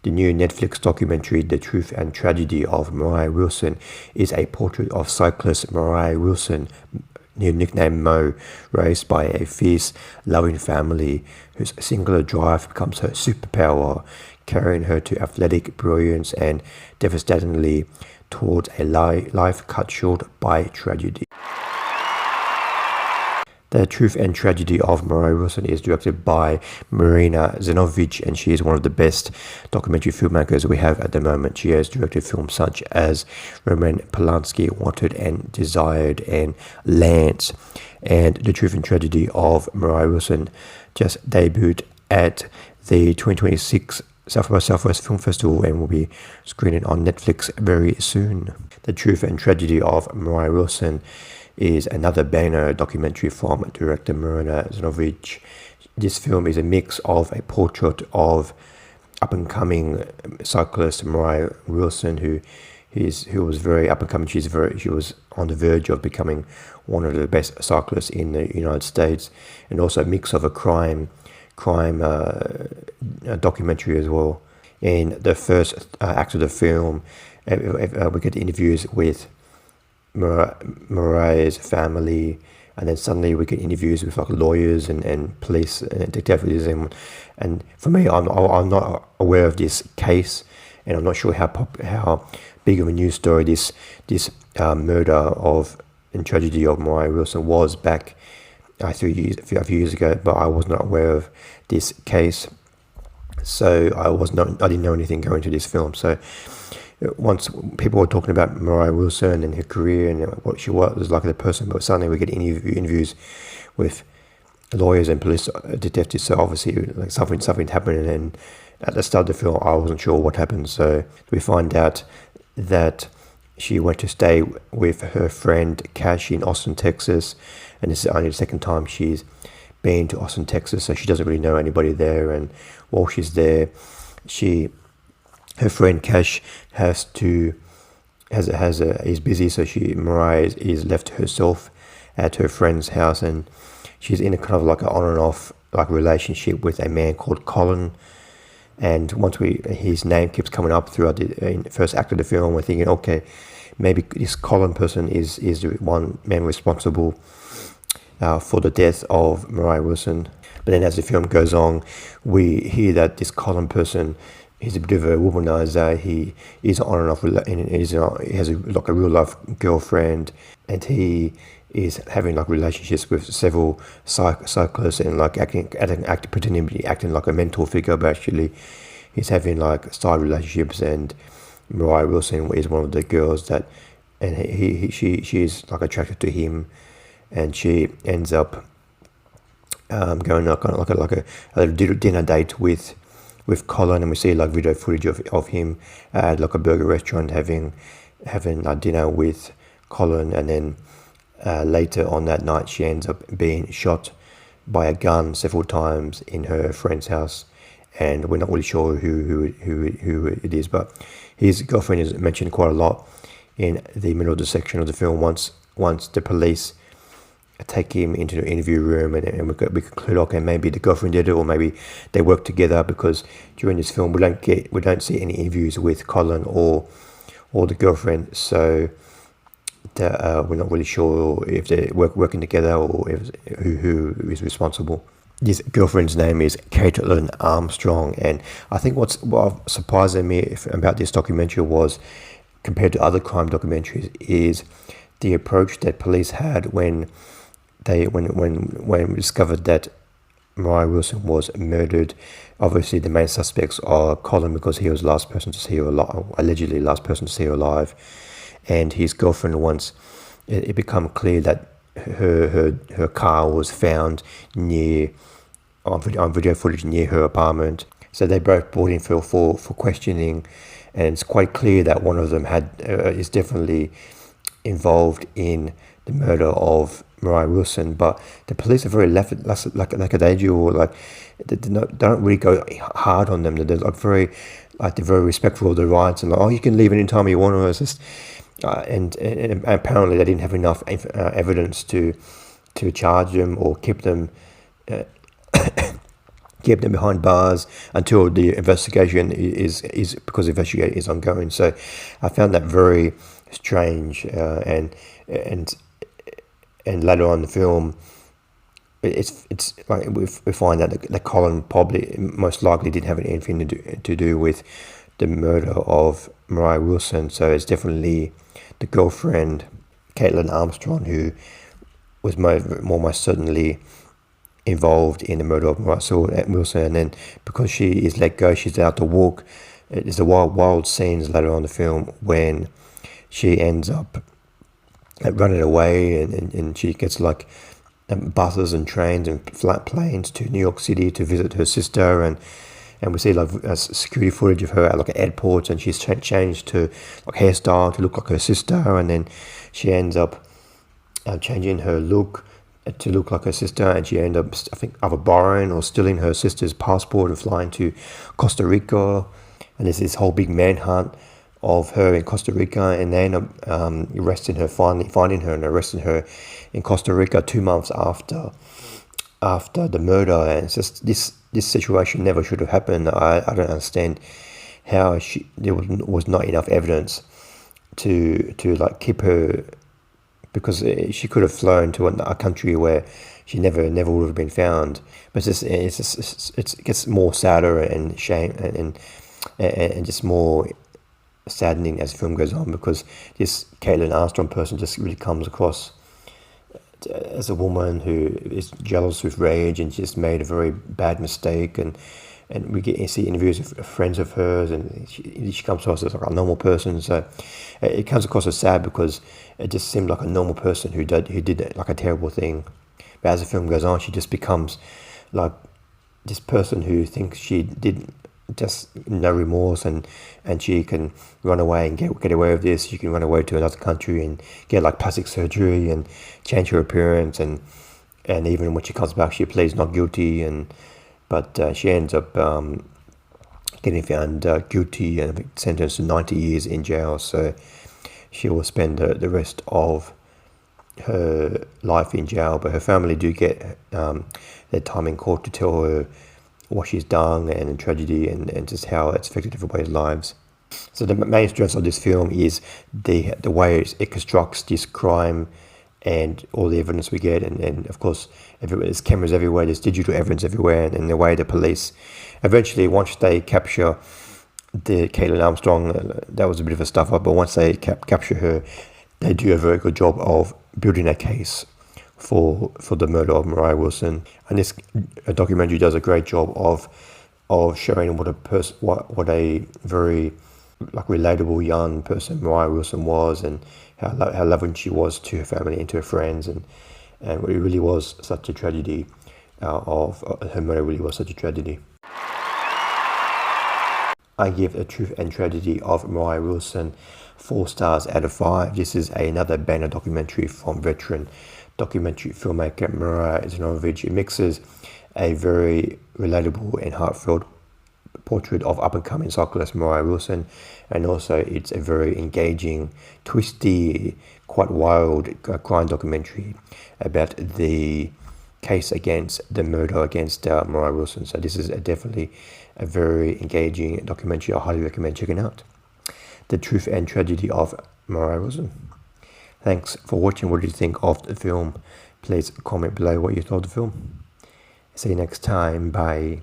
The new Netflix documentary, The Truth and Tragedy of Moriah Wilson, is a portrait of cyclist Moriah Wilson, nicknamed Mo, raised by a fierce, loving family whose singular drive becomes her superpower, carrying her to athletic brilliance and devastatingly towards a life cut short by tragedy. The Truth and Tragedy of Moriah Wilson is directed by Marina Zenovic, and she is one of the best documentary filmmakers we have at the moment. She has directed films such as Roman Polanski, Wanted and Desired, and Lance. And The Truth and Tragedy of Moriah Wilson just debuted at the 2026 South by Southwest Film Festival and will be screening on Netflix very soon. The Truth and Tragedy of Moriah Wilson is another banger documentary from director Marina Zenovic. This film is a mix of a portrait of up-and-coming cyclist Moriah Wilson, who was very up-and-coming. She was on the verge of becoming one of the best cyclists in the United States, and also a mix of a crime documentary as well. In the first act of the film, we get interviews with Moriah's family, and then suddenly we get interviews with like lawyers and police and detectives, and for me, I'm not aware of this case, and I'm not sure how big of a news story this murder of and tragedy of Moriah Wilson was back a few years ago, but I was not aware of this case, so I didn't know anything going to this film. So once people were talking about Moriah Wilson and her career and what she was like as a person, but suddenly we get interviews with lawyers and police detectives. So obviously, like something happened, and at the start of the film, I wasn't sure what happened. So we find out that she went to stay with her friend Cash in Austin, Texas, and this is only the second time she's been to Austin, Texas. So she doesn't really know anybody there, and while she's there, her friend Cash is busy, so Moriah is left to herself at her friend's house, and she's in a kind of like an on and off like relationship with a man called Colin. And once his name keeps coming up throughout the first act of the film, we're thinking, okay, maybe this Colin person is the one man responsible for the death of Moriah Wilson. But then as the film goes on, we hear that this Colin person, he's a bit of a womanizer. He is on and off, and he has a real life girlfriend, and he is having like relationships with several cyclists, and like pretending to be acting like a mentor figure, but actually he's having like side relationships. And Moriah Wilson is one of the girls that, and she is like attracted to him, and she ends up going like a dinner date with Colin, and we see like video footage of him at like a burger restaurant having dinner with Colin, and then later on that night she ends up being shot by a gun several times in her friend's house, and we're not really sure who it is, but his girlfriend is mentioned quite a lot in the middle of the section of the film. Once the police take him into the interview room, and we conclude, okay, maybe the girlfriend did it, or maybe they work together, because during this film we don't see any interviews with Colin or the girlfriend, so we're not really sure if they're working together or who is responsible. This girlfriend's name is Caitlin Armstrong, and I think what surprised me about this documentary was, compared to other crime documentaries, is the approach that police had when we discovered that Moriah Wilson was murdered. Obviously, the main suspects are Colin, because he was the last person to see her alive, allegedly last person to see her alive, and his girlfriend. Once it became clear that her car was found on video footage near her apartment, so they both brought in for questioning, and it's quite clear that one of them is definitely involved in the murder of Moriah Wilson. But the police are very lackadaisical, like they don't really go hard on them. They're they're very respectful of their rights, and like, oh, you can leave anytime you want. It's just and apparently they didn't have enough evidence to charge them or keep them keep them behind bars until the investigation is because the investigation is ongoing. So I found that very strange, and later on in the film, it's like we find that Colin probably most likely didn't have anything to do with the murder of Moriah Wilson. So it's definitely the girlfriend, Caitlin Armstrong, who was most certainly involved in the murder of Moriah Wilson. And then because she is let go, she's out to walk. There's the wild scenes later on in the film when she ends up running away, and she gets like buses and trains and flat planes to New York City to visit her sister, and we see like security footage of her at like airports, and she's changed to like hairstyle to look like her sister, and then she ends up changing her look to look like her sister, and she ends up, I think, either borrowing or stealing her sister's passport and flying to Costa Rica, and there's this whole big manhunt of her in Costa Rica, and they end up arresting her, finally finding her and arresting her in Costa Rica 2 months after the murder. And it's just this situation never should have happened. I don't understand how there was not enough evidence to like keep her, because she could have flown to a country where she never would have been found. But it gets more sadder and shame and just more saddening as the film goes on, because this Caitlin Armstrong person just really comes across as a woman who is jealous with rage and just made a very bad mistake, and we get to see interviews of friends of hers, and she comes across as like a normal person. So it comes across as sad because it just seemed like a normal person who did like a terrible thing. But as the film goes on, she just becomes like this person who thinks she did just no remorse, and she can run away and get away with this. She can run away to another country and get like plastic surgery and change her appearance, and even when she comes back, she pleads not guilty, but she ends up getting found guilty and sentenced to 90 years in jail. So she will spend the rest of her life in jail, but her family do get their time in court to tell her what she's done and the tragedy and just how it's affected everybody's lives. So the main strength of this film is the way it constructs this crime and all the evidence we get, and of course there's cameras everywhere, there's digital evidence everywhere, and the way the police eventually, once they capture the Caitlin Armstrong, that was a bit of a stuff up, but once they capture her, they do a very good job of building a case for the murder of Moriah Wilson. And this documentary does a great job of showing what a very like relatable young person Moriah Wilson was, and how loving she was to her family and to her friends, and it really was such a tragedy. Of her murder really was such a tragedy. I give The Truth and Tragedy of Moriah Wilson 4 stars out of 5. This is another banner documentary from veteran documentary filmmaker Moriah Wilson. It mixes a very relatable and heartfelt portrait of up-and-coming cyclist Moriah Wilson, and also it's a very engaging, twisty, quite wild crime documentary about the case against the murder against Moriah Wilson. So this is definitely a very engaging documentary. I highly recommend checking out The Truth and Tragedy of Moriah Wilson. Thanks for watching. What did you think of the film? Please comment below what you thought of the film. See you next time. Bye.